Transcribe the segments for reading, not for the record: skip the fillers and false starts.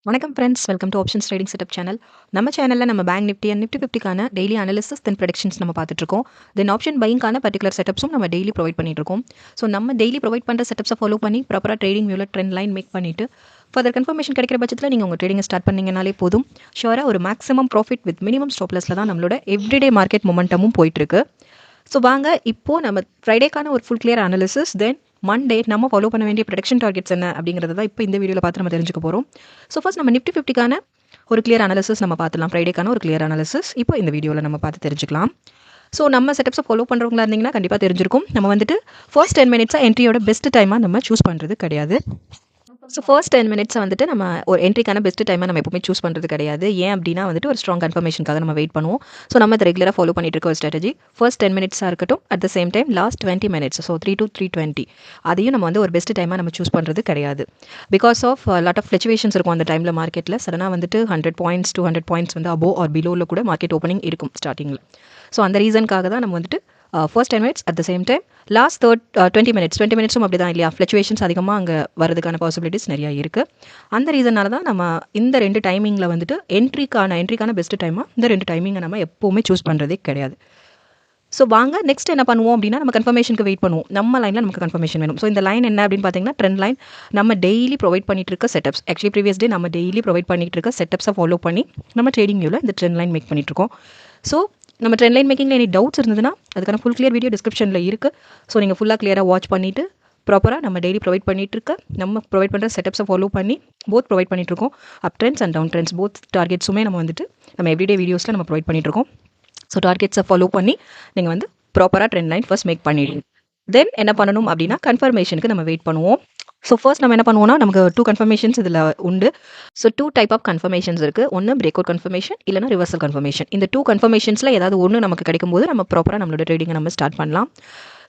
வணக்கம் friends, welcome to options trading setup channel. நம்ம சேனலில் நம்ம பேங்க் நிஃப்டி அண்ட் நிஃப்டி 50க்கான டெய்லி அனாலிசிஸ் தென் ப்ரெடிக்ஷன்ஸ் நம்ம பார்த்துட்ருக்கோம். தென் ஆப்ஷன் பையிங்கான பர்டிகுலர் செட்டப்ஸும் நம்ம டெய்லி ப்ரொவைட் பண்ணிட்டுருக்கோம். ஸோ நம்ம டெய்லி ப்ரொவைட் பண்ணுற செட்டப்ஸை ஃபாலோ பண்ணி ப்ராப்பராக ட்ரேடிங் வியூவில் ட்ரெண்ட் லைன் மேக் பண்ணிவிட்டு ஃபர்தர் கன்ஃபர்மேஷன் கிடைக்கிற பட்சத்தில் நீங்கள் உங்கள் ட்ரேடிங்கை ஸ்டார்ட் பண்ணிங்கனாலே போதும். ஷுவராக ஒரு மேக்ஸிமம் ப்ராஃபிட் வித் மினிமம் ஸ்டாப்லஸில் தான் நம்மளோட எவ்ரிடே மார்க்கெட் மொமெண்டமும் போயிட்டுருக்கு. ஸோ வாங்க இப்போது நம்ம ஃப்ரைடேக்கான ஒரு ஃபுல் கிளியர் அனாலிசிஸ், தென் மண்டே நம்ம ஃபாலோ பண்ண வேண்டிய ப்ரொடக்ஷன் டார்கெட்ஸ் என்ன அப்படிங்கிறத தான் இப்போ இந்த வீடியோவில் பார்த்து நம்ம தெரிஞ்சுக்க போகிறோம். ஸோ ஃபர்ஸ்ட் நம்ம நிஃப்டி 50க்கான ஒரு கிளியர் அனாலிசிஸ் நம்ம பார்த்துலாம். ஃப்ரைடேக்கான ஒரு கிளியர் அனாலிசிஸ் இப்போ இந்த வீடியோவில் நம்ம பார்த்து தெரிஞ்சுக்கலாம். ஸோ நம்ம செட்டப்ஸை ஃபாலோ பண்ணுறவங்களா இருந்தீங்கன்னா கண்டிப்பாக தெரிஞ்சிருக்கும். நம்ம வந்துட்டு ஃபர்ஸ்ட் 10 மினிட்ஸாக என்ட்ரியோட பெஸ்ட் டைமாக நம்ம சூஸ் பண்ணுறது கிடையாது. ஸோ ஃபர்ஸ்ட் 10 மினிட்ஸை வந்துட்டு நம்ம ஒரு என்ட்ரிக்கான பெஸ்ட் டைமாக நம்ம எப்பவுமே சூஸ் பண்ணுறது கிடையாது. ஏன் அப்படின்னா வந்துட்டு ஒரு ஸ்ட்ராங் கன்ஃபர்மேஷனுக்காக நம்ம வெயிட் பண்ணுவோம். ஸோ நம்ம அதை ரெகுலராக ஃபாலோ பண்ணிட்டு இருக்க ஒரு ஸ்ட்ராட்டஜி ஃபர்ஸ்ட் 10 மினிட்ஸாக இருக்கட்டும், at the same time last 20 minutes, so 3 to 3:20 அதையும் நம்ம வந்து ஒரு பெஸ்ட் டைமாக நம்ம சூஸ் பண்ணுறது கிடையாது. Because of lot of fluctuations இருக்கும் அந்த டைமில் மார்க்கெட்டில். சடனாக வந்துட்டு 100 பாயிண்ட்ஸ் 200 பாயிண்ட்ஸ் வந்து அபோவ் ஆர் பிலோவில் கூட மார்க்கெட் ஓப்பனிங் இருக்கும் ஸ்டார்டிங்கில். ஸோ அந்த ரீசனுக்காக தான் நம்ம வந்துட்டு first 10 minutes, at the same time last 20 மினிட்ஸும் அப்படி தான் இல்லையா. ஃப்ளக்சுவேஷன்ஸ் அதிகமாக அங்கே வரதுக்கான பாசிபிலிட்டிஸ் நிறையா இருக்குது. அந்த ரீசனால தான் நம்ம இந்த 2 டைமிங்கில் வந்துட்டு என்ட்ரிக்கான பெஸ்ட் டைமாக இந்த 2 டைமிங்கை நம்ம எப்போவுமே சூஸ் பண்ணுறதே கிடையாது. ஸோ வாங்க நெக்ஸ்ட் என்ன பண்ணுவோம் அப்படின்னா, நம்ம கன்ஃபர்மேஷனுக்கு வெயிட் பண்ணுவோம். நம்ம லைனில் நமக்கு கன்ஃபர்மேஷன் வேணும். ஸோ இந்த லைன் என்ன அப்படின்னு பார்த்தீங்கன்னா, ட்ரெண்ட் லைன். நம்ம டெய்லி ப்ரொவைட் பண்ணிட்டு இருக்க செட்டப்ஸ், ஆக்சுவலி ப்ரீவியஸ் டே நம்ம டெய்லி ப்ரொவைட் பண்ணிட்டு இருக்க செட்டப்ஸை ஃபாலோ பண்ணி நம்ம ட்ரேடிங் வியூவில் இந்த ட்ரெண்ட் லைன் மேக் பண்ணிட்டு இருக்கோம். ஸோ நம்ம ட்ரெண்ட் லைன் மேக்கிங்கில் எனி டவுட்ஸ் இருந்ததுன்னா அதுக்கான ஃபுல் கிளியர் வீடியோ டிஸ்கிரிப்ஷனில் இருக்குது. ஸோ நீங்கள் ஃபுல்லாக கிளியராக வாட்ச் பண்ணிவிட்டு ப்ராப்பராக நம்ம டெய்லி ப்ரொவைட் பண்ணிட்டு நம்ம ப்ரொவைட் பண்ணுற செட்டப்ஸை ஃபாலோ பண்ணி போத் ப்ரொவைட் பண்ணிட்டுருக்கோம். Up trends and down trends both டார்கெட்ஸுமே நம்ம வந்துட்டு நம்ம எவ்ரிடே வீடியோஸில் நம்ம ப்ரொவைட் பண்ணிட்டுருக்கோம். ஸோ டார்கெட்ஸை ஃபாலோ பண்ணி நீங்கள் வந்து ப்ராப்பராக ட்ரெண்ட் லைன் ஃபர்ஸ்ட் மேக் பண்ணிடுங்க. தென் என்ன பண்ணணும் அப்படின்னா, கன்ஃபர்மேஷனுக்கு நம்ம வெயிட் பண்ணுவோம். ஸோ ஃபர்ஸ்ட் நம்ம என்ன பண்ணுவோம்னா, நமக்கு 2 கன்ஃபர்மேஷன்ஸ் இதில் உண்டு. ஸோ 2 டைப் ஆஃப் கன்ஃபர்மேஷன்ஸ் இருக்குது. ஒன்று பிரேக் அவுட் கன்ஃபர்மேஷன், இல்லைனா ரிவர்சல் கன்ஃபர்மேஷன். இந்த 2 கன்ஃபர்மேஷன்ஸில் ஏதாவது ஒன்று நமக்கு கிடைக்கும்போது நம்ம ப்ராப்பராக நம்மளோட ட்ரேடிங்கை நம்ம ஸ்டார்ட் பண்ணலாம்.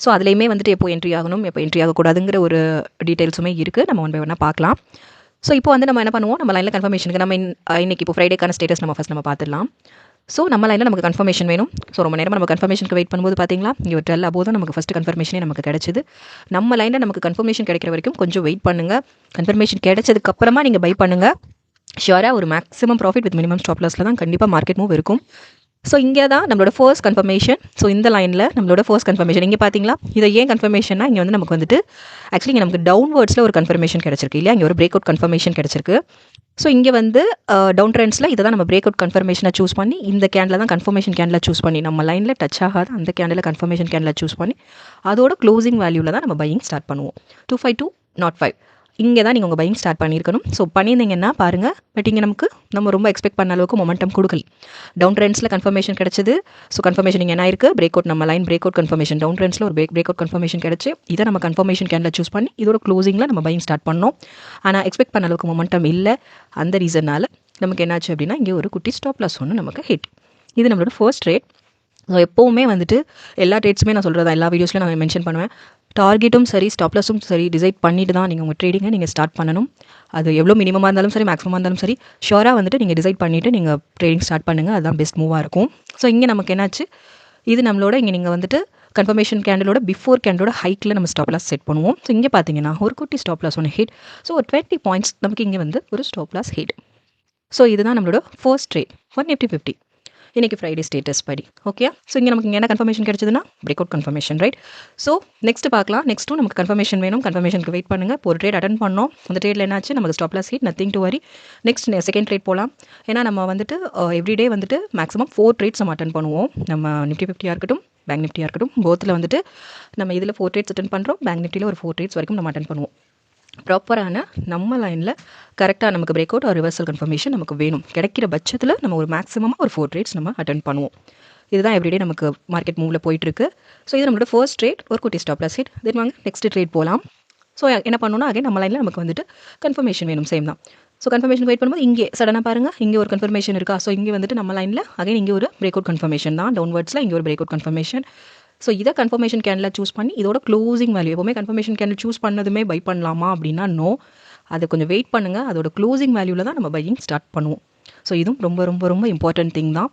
ஸோ அதுலேயுமே வந்துட்டு எப்போ என்ட்ரி ஆகணும், எப்போ என்ட்ரி ஆகக்கூடாதுங்கிற ஒரு டீட்டெயில்ஸுமே இருக்குது. நம்ம ஒன் பை ஒன்னாக பார்க்கலாம். ஸோ இப்போ வந்து நம்ம என்ன பண்ணுவோம், நம்ம லைனில் கன்ஃபர்மேஷனுக்கு நம்ம இன்னைக்கு இப்போ ஃப்ரைடேக்கான ஸ்டேட்டஸ் நம்ம ஃபஸ்ட் நம்ம பார்த்துடலாம். ஸோ நம்ம லைனில் நமக்கு கன்ஃபர்மேஷன் வேணும். ஸோ ரொம்ப நேரமாக நம்ம கன்ஃபர்மேஷனுக்கு வெயிட் பண்ணும்போது பார்த்தீங்களா, இங்கே ஒரு 12 above தான் நமக்கு ஃபஸ்ட்டு கன்ஃபர்மேஷனே நமக்கு கிடைச்சிது. நம்ம லைனில் நமக்கு கன்ஃபர்மேஷன் கிடைக்கிற வரைக்கும் கொஞ்சம் வெயிட் பண்ணுங்கள். கன்ஃபர்மேஷன் கிடைச்சதுக்கப்புறமா நீங்கள் பை பண்ணுங்கள். ஷியோராக ஒரு maximum profit with minimum stop லாஸில் தான் கண்டிப்பாக மார்க்கெட் மூவ் இருக்கும். ஸோ இங்கே தான் நம்மளோட ஃபர்ஸ்ட் கன்ஃபர்மேஷன். ஸோ இந்த லைனில் நம்மளோட ஃபர்ஸ்ட் கன்ஃபர்மேஷன் இங்கே பார்த்தீங்களா. இதை ஏன் கன்ஃபர்மேஷன்னா, இங்கே வந்து நமக்கு வந்துட்டு ஆக்சுவலி இங்கே நமக்கு டவுன்வர்ட்ஸில் ஒரு கன்ஃபர்மேஷன் கிடச்சிருக்கு இல்லையா. இங்கே ஒரு பிரேக் அவுட் கன்ஃபர்மேஷன் கிடச்சிருக்கு. ஸோ இங்கே வந்து டவுன் ட்ரெண்ட்ஸில் இதை தான் நம்ம பிரேக் அவுட் கன்ஃபர்மேஷனை சூஸ் பண்ணி, இந்த கேண்டில் தான் கன்ஃபர்மேஷன் கேண்டில் சூஸ் பண்ணி, நம்ம லைனில் டச் ஆகாத அந்த கேண்டில் கன்ஃபர்மேஷன் கேண்டில் சூஸ் பண்ணி அதோட க்ளோசிங் வேல்யூவில் தான் நம்ம பையிங் ஸ்டார்ட் பண்ணுவோம். 252.05 இங்கே தான் நீங்கள் உங்கள் பையிங் ஸ்டார்ட் பண்ணியிருக்கணும். ஸோ பண்ணியிருந்தீங்கன்னா பாருங்கள். பட் இங்கே நம்ம ரொம்ப எக்ஸ்பெக்ட் பண்ண அளவுக்கு மொமெண்டம் கொடுக்கல. டவுன் ட்ரெண்ட்ஸில் கன்ஃபர்மேஷன் கிடச்சிது. ஸோ கன்ஃபர்மேஷன் இங்கே என்ன இருக்குது, பிரேக் அவுட், நம்ம line break out confirmation, down ட்ரெண்ட்ஸில் ஒரு பிரேக் அவுட் கன்ஃபர்மேஷன் கிடச்சி இதை நம்ம கன்ஃபர்மேஷன் கேண்டில் சூஸ் பண்ணி இதோட க்ளோசிங்கில் நம்ம பையிங் ஸ்டார்ட் பண்ணோம். ஆனால் எக்ஸ்பெக்ட் பண்ண அளவுக்கு மொமெண்டம் இல்லை. அந்த ரீசனால் நமக்கு என்னாச்சு அப்படின்னா, இங்கே ஒரு குட்டி ஸ்டாப் லாஸ் ஒன்று நமக்கு ஹிட். இது நம்மளோட ஃபர்ஸ்ட் ட்ரேட். ஸோ எப்போவுமே வந்துட்டு எல்லா ட்ரேட்ஸுமே நான் சொல்கிறதா எல்லா வீடியோஸ்லையும் நான் மென்ஷன் பண்ணுவேன். டார்கெட்டும் சரி ஸ்டாப்லஸும் சரி டிசைட் பண்ணிட்டு தான் நீங்கள் உங்கள் ட்ரேடிங்கை நீங்கள் ஸ்டார்ட் பண்ணணும். அது எவ்வளோ மினிமமாக இருந்தாலும் சரி மேக்ஸிமமாக இருந்தாலும் சரி ஷோராக வந்துட்டு நீங்கள் டிசைட் பண்ணிவிட்டு நீங்கள் ட்ரேடிங் ஸ்டார்ட் பண்ணுங்கள். அதுதான் பெஸ்ட் மூவாக இருக்கும். ஸோ இங்கே நமக்கு என்னாச்சு, இது நம்மளோட இங்கே நீங்கள் வந்துட்டு கன்ஃபர்மேஷன் கேண்டலோட பிஃபோர் கேண்டலோட ஹைக்கில் நம்ம ஸ்டாப் லாஸ் செட் பண்ணுவோம். ஸோ இங்கே பார்த்தீங்கன்னா ஒரு குட்டி ஸ்டாப் லாஸ் ஒன்று ஹிட். ஸோ ஒரு 20 பாயிண்ட்ஸ் நமக்கு இங்கே வந்து ஒரு ஸ்டாப் லாஸ் ஹிட். ஸோ இதுதான் நம்மளோட ஃபர்ஸ்ட் ட்ரேட் ஃபார் நிஃப்டி 50 இன்றைக்கி ஃப்ரைடே ஸ்டேட்டஸ் படி. ஓகே. ஸோ இங்கே நமக்கு இங்கே என்ன கன்ஃபர்மேஷன் கிடைச்சதுன்னா break out confirmation, right. So next பார்க்கலாம். நெக்ஸ்ட்டும் நமக்கு கன்ஃபர்மேஷன் வேணும். கன்ஃபர்மேஷனுக்கு வெயிட் பண்ணுங்கள். இப்போ ஒரு ட்ரேட் அட்டன் பண்ணோம். அந்த ட்ரேட்டில் என்னாச்சு, நமக்கு stop loss hit, nothing to worry. Next second trade போகலாம். ஏன்னா நம்ம வந்துட்டு எவ்ரிடே வந்துட்டு மேக்ஸிமம் 4 ட்ரேட்ஸ் நம்ம அட்டன் பண்ணுவோம். நம்ம நிஃப்டி 50 இருக்கட்டும், பேங்க் நிஃப்டியாக இருக்கட்டும், போத்தில் வந்துட்டு நம்ம இதில் 4 ட்ரேட்ஸ் அட்டன் பண்ணுறோம். பேங்க் நிஃப்டியில் ஒரு 4 ட்ரேட்ஸ் வரைக்கும் நம்ம அட்டன் பண்ணுவோம். ப்ராப்பரான நம்ம லைனில் கரெக்டாக நமக்கு பிரேக் அவுட் ஒரு ரிவர்சல் கன்ஃபர்மேஷன் நமக்கு வேணும். கிடைக்கிற பட்சத்தில் நம்ம ஒரு மேக்ஸிமமாக ஒரு 4 ட்ரேட்ஸ் நம்ம அட்டன் பண்ணுவோம். இதுதான் எவ்ரிடே நமக்கு மார்க்கெட் மூவில் போயிட்டுருக்கு. ஸோ இது நம்மளோட ஃபர்ஸ்ட் ட்ரேட், ஒரு குட்டி ஸ்டாப் லாஸ் ஹிட். தென் வாங்க நெக்ஸ்ட் ட்ரேட் போகலாம். ஸோ என்ன பண்ணணும்னா, அகைன் நம்ம லைனில் நமக்கு வந்துட்டு கன்ஃபர்மேஷன் வேணும். சேம் தான். ஸோ கன்ஃபர்மேஷன் வெயிட் பண்ணும்போது இங்கே சடனாக பாருங்கள், இங்கே ஒரு கன்ஃபர்மேஷன் இருக்கா. ஸோ இங்கே வந்துட்டு நம்ம லைனில் அகைன் இங்கே ஒரு பிரேக் அவுட் கன்ஃபர்மேஷன் தான். டவுன்வர்ட்ஸில் இங்கே ஒரு பிரேக் அவுட் கன்ஃபர்மேஷன். ஸோ இதை கன்ஃபர்மேஷன் கேண்டில் சூஸ் பண்ணி இதோட க்ளோசிங் வேல்யூ, எப்போவுமே கன்ஃபர்மேஷன் கேண்டில் சூஸ் பண்ணதுமே பை பண்ணலாமா அப்படின்னா நோ. அது கொஞ்சம் வெயிட் பண்ணுங்கள். அதோட க்ளோசிங் வேல்யூவில் தான் நம்ம பையிங் ஸ்டார்ட் பண்ணுவோம். ஸோ இதுவும் ரொம்ப ரொம்ப ரொம்ப இம்பார்ட்டன்ட் திங் தான்.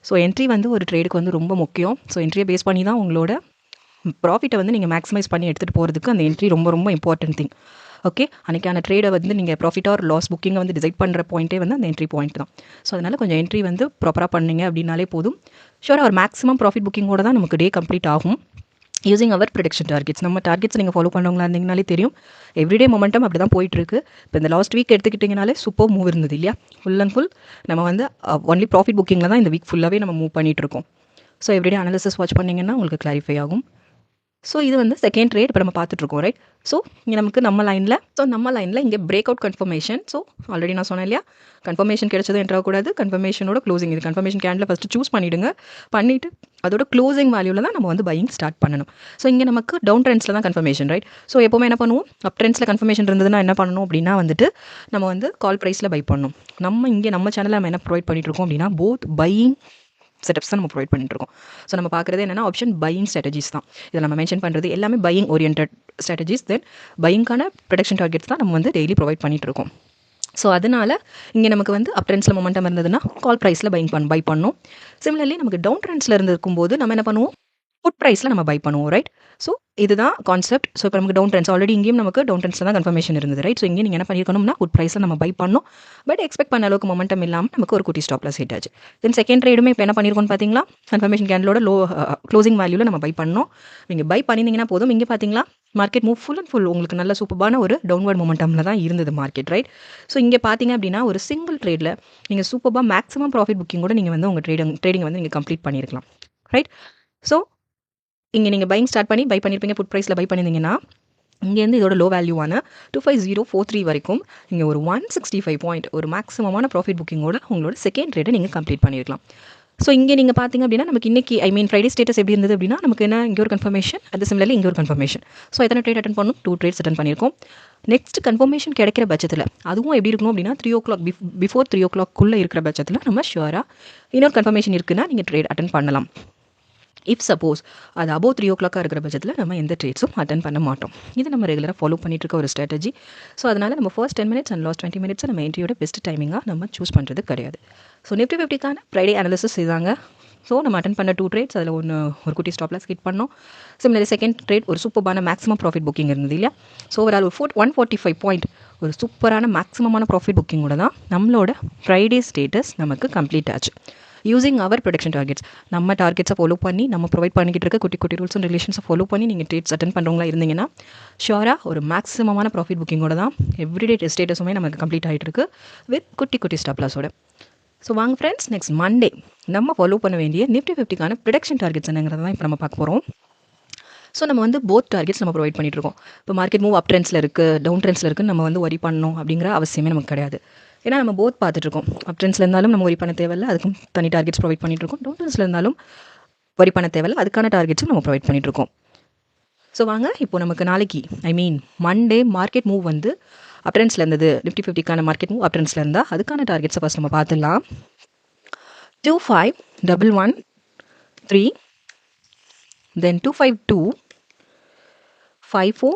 ஸோ என்ட்ரி வந்து ஒரு ட்ரேடுக்கு வந்து ரொம்ப முக்கியம். ஸோ என்ட்ரியை பேஸ் பண்ணி தான் உங்களோட ப்ராஃபிட்டை வந்து நீங்கள் மேக்ஸிமைஸ் பண்ணி எடுத்துகிட்டு போகிறதுக்கு அந்த என்ட்ரி ரொம்ப ரொம்ப இம்பார்ட்டன்ட் திங். ஓகே, அன்றைக்கான ட்ரேடை வந்து நீங்கள் ப்ராஃபிட் ஆர் லாஸ் புக்கிங்கை வந்து டிசைட் பண்ணுற பாயிண்ட்டே வந்து அந்த என்ட்ரி பாயிண்ட் தான். ஸோ அதனால் கொஞ்சம் என்ட்ரி வந்து ப்ராப்பராக பண்ணீங்க அப்படின்னாலே போதும். ஷூராக ஒரு மேக்ஸிமம் ப்ராஃபிட் புக்கிங்கோட தான் நமக்கு டே கம்ப்ளீட் ஆகும். யூசிங் அவர் ப்ரொடக்ஷன் டார்கெட்ஸ். நம்ம டார்கெட்ஸ் நீங்கள் ஃபாலோ பண்ணவங்களா இருந்தீங்கனாலே தெரியும். எவ்ரிடே மொமெண்டம் அப்படி தான் போயிட்டுருக்கு. இப்போ இந்த லாஸ்ட் வீக் எடுத்துக்கிட்டிங்கனாலே சூப்பர் மூவ் இருந்தது இல்லையா? ஃபுல் அண்ட் ஃபுல் நம்ம வந்து ஒன்லி ப்ராஃபிட் புக்கிங்கில் தான் இந்த வீக் ஃபுல்லாகவே நம்ம மூவ் பண்ணிகிட்ருக்கோம். ஸோ எவ்ரிடே அனாலிசிஸ் வாட்ச் பண்ணிங்கன்னா உங்களுக்கு கிளாரிஃபை ஆகும். ஸோ இது வந்து செகண்ட் ட்ரேட் இப்போ நம்ம பார்த்துட்ருக்கோம், ரைட்? ஸோ இங்கே நமக்கு நம்ம லைனில் இங்கே break out confirmation. So already நான் சொன்னேன் இல்லையா, கன்ஃபர்மேஷன் கிடைச்சதும் என்ட்ரு ஆகக்கூடாது. கன்ஃபர்மேஷனோட க்ளோசிங், இது கன்ஃபர்மேஷன் கேண்டில் ஃபஸ்ட்டு சூஸ் பண்ணிவிடுங்க. பண்ணிவிட்டு அதோட க்ளோசிங் வேல்யூவில் தான் நம்ம வந்து பையிங் ஸ்டார்ட் பண்ணணும். ஸோ இங்கே நமக்கு டவுன் ட்ரெண்ட்ஸில் தான் கன்ஃபர்மேஷன், ரைட்? ஸோ எப்போவுமே என்ன பண்ணுவோம், அப் ட்ரெண்ட்ஸில் கன்ஃபர்மேஷன் இருந்ததுன்னா என்ன பண்ணணும் அப்படின்னா வந்துட்டு நம்ம வந்து கால் ப்ரைஸில் பை பண்ணணும். நம்ம சேனலில் நம்ம என்ன ப்ரொவைட் பண்ணிகிட்ருக்கோம் அப்படின்னா போத் பையிங் செட்டப்ஸ் தான் நம்ம ப்ரொவைட் பண்ணிட்டுருக்கோம். ஸோ நம்ம பார்க்குறது என்னென்னா ஆப்ஷன் பையிங் ஸ்ட்ராட்டஜிஸ் தான். இதில் நம்ம மென்ஷன் பண்ணுறது எல்லாமே பையிங் ஓரியன்ட் ஸ்ட்ராட்டஜிஸ். தென் பையிங்கான ப்ரொடக்ஷன் டார்கெட்ஸ் தான் நம்ம வந்து டெய்லி ப்ரொவைட் பண்ணிகிட்ருக்கோம். ஸோ அதனால் இங்கே நமக்கு வந்து அப் ட்ரெண்ட்ஸில் மொமெண்டம் இருந்ததுன்னா கால் ப்ரைஸில் பை பண்ணணும். சிமிலர்லி நமக்கு டவுன் ட்ரெண்ட்ஸில் இருக்கும்போது நம்ம என்ன பண்ணுவோம், புட் ப்ரைஸில் நம்ம பை பண்ணுவோம், ரைட்? ஸோ இதுதான் கான்செப்ட். ஸோ இப்போ நமக்கு டவுன் ட்ரெண்ட்ஸ் ஆல்ரெடி இங்கேயும் நமக்கு டவுன் ட்ரெண்ட்ஸில் தான் கன்ஃபர்மேஷன் இருந்தது, ரைட்? ஸோ இங்கே நீங்கள் என்ன பண்ணியிருக்கணும்னா புட் ப்ரைஸில் நம்ம பை பண்ணோம். பட் எக்ஸ்பெக்ட் பண்ண அளவுக்கு மொமெண்டம் இல்லாமல் நமக்கு ஒரு குட்டி ஸ்டாப்ல ஹிட் ஆச்சு. தென் செகண்ட் ட்ரேடுமே இப்போ என்ன பண்ணியிருக்கோம்னு பார்த்தீங்களா, கன்ஃபர்மேஷன் கேண்டலோட க்ளோசிங் வேல்யூவில் நம்ம பை பண்ணோம். நீங்கள் பை பண்ணியிருந்தீங்கன்னா போதும். இங்கே பார்த்தீங்களா market move full and full உங்களுக்கு நல்ல சூப்பரான ஒரு டவுன்வர்ட் மொமெண்டமில் தான் இருந்தது மார்க்கெட், ரைட்? ஸோ இங்கே பார்த்தீங்க அப்படின்னா ஒரு சிங்கிள் ட்ரேடில் நீங்கள் சூப்பராக மேக்ஸிமம் ப்ராஃபிட் புக்கிங் கூட நீங்கள் வந்து உங்கள் ட்ரேடிங் வந்து நீங்கள் கம்ப்ளீட் பண்ணியிருக்கலாம், ரைட்? ஸோ இங்கே நீங்கள் பையிங் ஸ்டார்ட் பண்ணி பை பண்ணியிருப்பீங்க, புட் ப்ரைஸில் பை பண்ணியிருந்தீங்கன்னா இங்கேருந்து இதோட லோ வேல்யூவான 25043 வரைக்கும் நீங்கள் ஒரு 165 பாயிண்ட் ஒரு மேக்ஸிமமான ப்ராஃபிட் புக்கிங்கோட உங்களோட செகண்ட் ட்ரேடை நீங்கள் கம்ப்ளீட் பண்ணியிருக்கலாம். ஸோ இங்கே நீங்கள் பார்த்தீங்க அப்படின்னா நமக்கு இன்றைக்கி ஃப்ரைடே ஸ்டேட்டஸ் எப்படி இருந்தது அப்படின்னா நமக்கு என்ன இங்கே ஒரு கன்ஃபர்மேஷன், அது சிமிலர்லி இங்கே ஒரு கன்ஃபர்மேஷன். ஸோ எத்தனை ட்ரேட் அட்டன் பண்ணணும், 2 ட்ரேட்ஸ் அட்டன் பண்ணியிருக்கோம். நெக்ஸ்ட் கன்ஃபர்மேஷன் கிடைக்கிற பட்சத்தில் அதுவும் எப்படி இருக்கணும் அப்படின்னா 3 o'clock பிஃபோர் 3 o'clock இருக்கிற பட்சத்தில் நம்ம ஷுவராக இன்னொரு கன்ஃபர்மேஷன் இருக்குன்னா நீங்கள் ட்ரேட் அட்டன் பண்ணலாம். இஃப் சப்போஸ் அது அபோவ் 3 o'clock இருக்கிற பட்சத்தில் நம்ம எந்த ட்ரேட்ஸும் அட்டன் பண்ண மாட்டோம். இது நம்ம ரெகுலராக ஃபாலோ பண்ணிட்டு இருக்க ஒரு ஸ்ட்ராட்டஜி. ஸோ அதனால் நம்ம first 10 minutes and last 20 minutes நம்ம என்ட்ரியோட பெஸ்ட் டைமிங்காக நம்ம சூஸ் பண்ணுறது கிடையாது. ஸோ நிஃப்டி 50க்கான ஃப்ரைடே அனாலிசிஸ் இதாங்க. ஸோ நம்ம அட்டன் பண்ண 2 ட்ரேட்ஸ், அதில் ஒரு குட்டி ஸ்டாப்ல ஸ்கிட் பண்ணோம். சிமிலர் செகண்ட் ட்ரேட் ஒரு சூப்பரான மேக்ஸிமம் ப்ராஃபிட் புக்கிங் இருந்தது இல்லையா? ஸோ ஓவரால் ஒரு 145 பாயிண்ட் ஒரு சூப்பரான மேக்ஸிமமான ப்ராஃபிட் புக்கிங்கோட தான் நம்மளோட ஃப்ரைடே ஸ்டேட்டஸ் நமக்கு கம்ப்ளீட் ஆச்சு. யூசிங் அவர் ப்ரொடக்ஷன் டார்கெட்ஸ், நம்ம டார்கெட்ஸை ஃபாலோ பண்ணி நம்ம ப்ரொவைட் பண்ணிக்கிட்டு இருக்க குட்டி குட்டி ரூல்ஸ் அண்ட் ரெகுலேஷன்ஸை ஃபாலோ பண்ணி நீங்கள் ட்ரேட்ஸ் அட்டன் பண்ணுறவங்களா இருந்தீங்கன்னா ஷுவராக ஒரு மேக்ஸிமமான ப்ராஃபிட் புக்கிங்கோட தான் எவ்ரிடே ஸ்டேட்டஸுமே நமக்கு கம்ப்ளீட் ஆகிட்டு இருக்கு வித் குட்டி குட்டி ஸ்டாப் லாஸோட. ஸோ வாங்க ஃப்ரெண்ட்ஸ், நெக்ஸ்ட் மண்டே நம்ம ஃபாலோ பண்ண வேண்டிய நிஃப்டி 50க்கான ப்ரொடக்ஷன் டார்கெட்ஸ் என்னங்கிறத தான் இப்போ நம்ம பார்க்க போகிறோம். ஸோ நம்ம வந்து போத் டார்கெட்ஸ் நம்ம ப்ரொவைட் பண்ணிட்டுருக்கோம். இப்போ மார்க்கெட் மூவ் அப் ட்ரெண்ட்ஸில் இருக்குது, டவுன் ட்ரெண்ட்ஸில் இருக்குன்னு நம்ம வந்து ஒரி பண்ணணும் அப்படிங்கிற அவசியமே நமக்கு கிடையாது. ஏன்னா நம்ம போத் பார்த்துட்ருக்கோம். அப் ட்ரெண்ட்ஸில் இருந்தாலும் நம்ம ஒரி பண்ண தேவையில்லை, அதுக்கும் தனி டார்கெட்ஸ் ப்ரொவைட் பண்ணிட்டுருக்கோம். டவுன் ட்ரெண்ட்ஸில் இருந்தாலும் ஒரி பண்ண தேவையில்லை, அதுக்கான டார்கெட்ஸும் நம்ம ப்ரொவைட் பண்ணிட்டுருக்கோம். ஸோ வாங்க இப்போ நமக்கு நாளைக்கு மண்டே மார்க்கெட் மூவ் வந்து அப் ட்ரெண்ட்ஸில் இருந்தது. நிஃப்டி 50க்கான மார்க்கெட் மூவ் அப் ட்ரெண்ட்ஸில் இருந்தால் அதுக்கான டார்கெட்ஸை ஃபஸ்ட் நம்ம பார்த்துடலாம். 25113, then 252, 54,